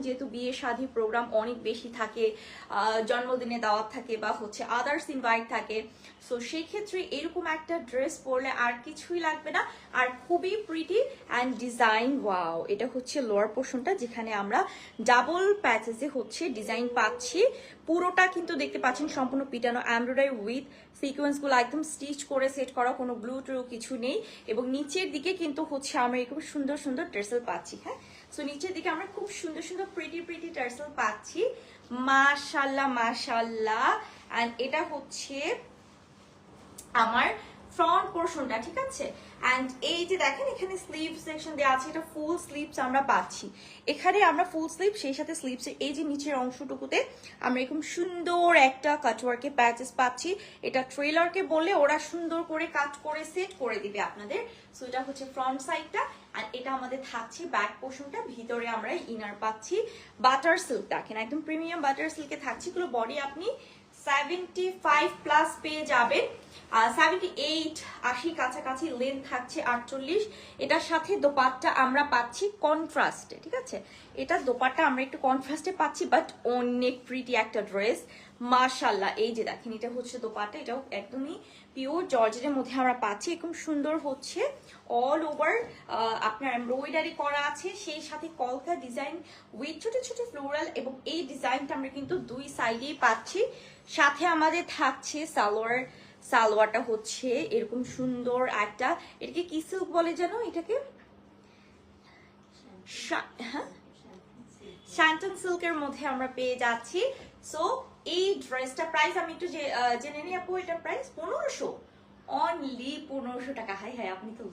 যেহেতু বিয়ে শাদী প্রোগ্রাম অনেক বেশি থাকে, জন্মদিনে দাওয়াত থাকে বা হচ্ছে আদার্স ইনভাইট থাকে, সো সেই ক্ষেত্রে এরকম একটা ড্রেস পরলে আর কিছুই লাগবে না, আর খুবই প্রিটি অ্যান্ড ডিজাইন। ওয়াও, এটা হচ্ছে লোয়ার পোর্শনটা যেখানে আমরা ডাবল প্যাচেসে হচ্ছে ডিজাইন পাচ্ছি। পুরোটা কিন্তু দেখতে পাচ্ছেন সম্পূর্ণ পিটানো এমব্রয়ডারি উইথ সিকোয়েন্সগুলো একদম স্টিচ করে সেট করা, কোনো ব্লু ট্রু কিছু নেই। এবং নিচের দিকে কিন্তু হচ্ছে আমরা এরকম সুন্দর সুন্দর টার্সেল পাচ্ছি। হ্যাঁ, সো নিচের দিকে আমরা খুব সুন্দর সুন্দর প্রিটি টার্সেল পাচ্ছি। মাশাল্লাহ মাশাল্লাহ। অ্যান্ড এটা হচ্ছে আমার ফ্রন্ট পোর্শনটা, ঠিক আছে। অ্যান্ড এই যে দেখেন এখানে স্লিভ সেকশন দেওয়া আছে, এটা ফুল স্লিভস আমরা পাচ্ছি। এখানে আমরা ফুল স্লিভ, সেই সাথে স্লিভসের এই যে নিচের অংশটুকুতে আমরা এরকম সুন্দর একটা কাটওয়ার্কে প্যাচেস পাচ্ছি। এটা ট্রেলারকে বলে ওরা সুন্দর করে কাট করে সেট করে দিবে আপনাদের। সো এটা হচ্ছে ফ্রন্ট সাইডটা, আর এটা আমাদের থাকছে ব্যাক পোর্শনটা। ভিতরে আমরা ইনার পাচ্ছি বাটার সিল্ক, দেখেন একদম প্রিমিয়াম বাটার সিল্কে থাকছে। এগুলো বডি আপনি 75 প্লাস পেয়ে যাবেন, 78 80 কাছাকাছি, লেন্থ থাকছে 48। এটার সাথে দোপাট্টা আমরা পাচ্ছি কন্ট্রাস্টে, ঠিক আছে। এটা দোপাট্টা আমরা একটু কন্ট্রাস্টে পাচ্ছি, বাট অনেক প্রিটি একটা ড্রেস মাশাল্লাহ। এই যে দেখেন এটা হচ্ছে দোপাট্টা, এটাও একদমই পিওর জর্জেটের মধ্যে আমরা পাচ্ছি। এরকম সুন্দর হচ্ছে অল ওভার আপনার এমব্রয়ডারি করা আছে, সেই সাথে কলকা ডিজাইন উইথ ছোট ছোট ফ্লোরাল, এবং এই ডিজাইনটা আমরা কিন্তু দুই সাইডেই পাচ্ছি। সাথে আমাদের থাকছে সালোয়ারটা হচ্ছে এরকম সুন্দর একটা, এটাকে কি সিল্ক বলে যেন, এটাকে হ্যাঁ শ্যান্টন সিল্কের মধ্যে আমরা পেয়ে যাচ্ছি। সো এই ড্রেসটা প্রাইস আমি একটু জেনে নিই আপু, এটা প্রাইস 1500, অনলি 1500 টাকা। হাই হাই, আপনি তো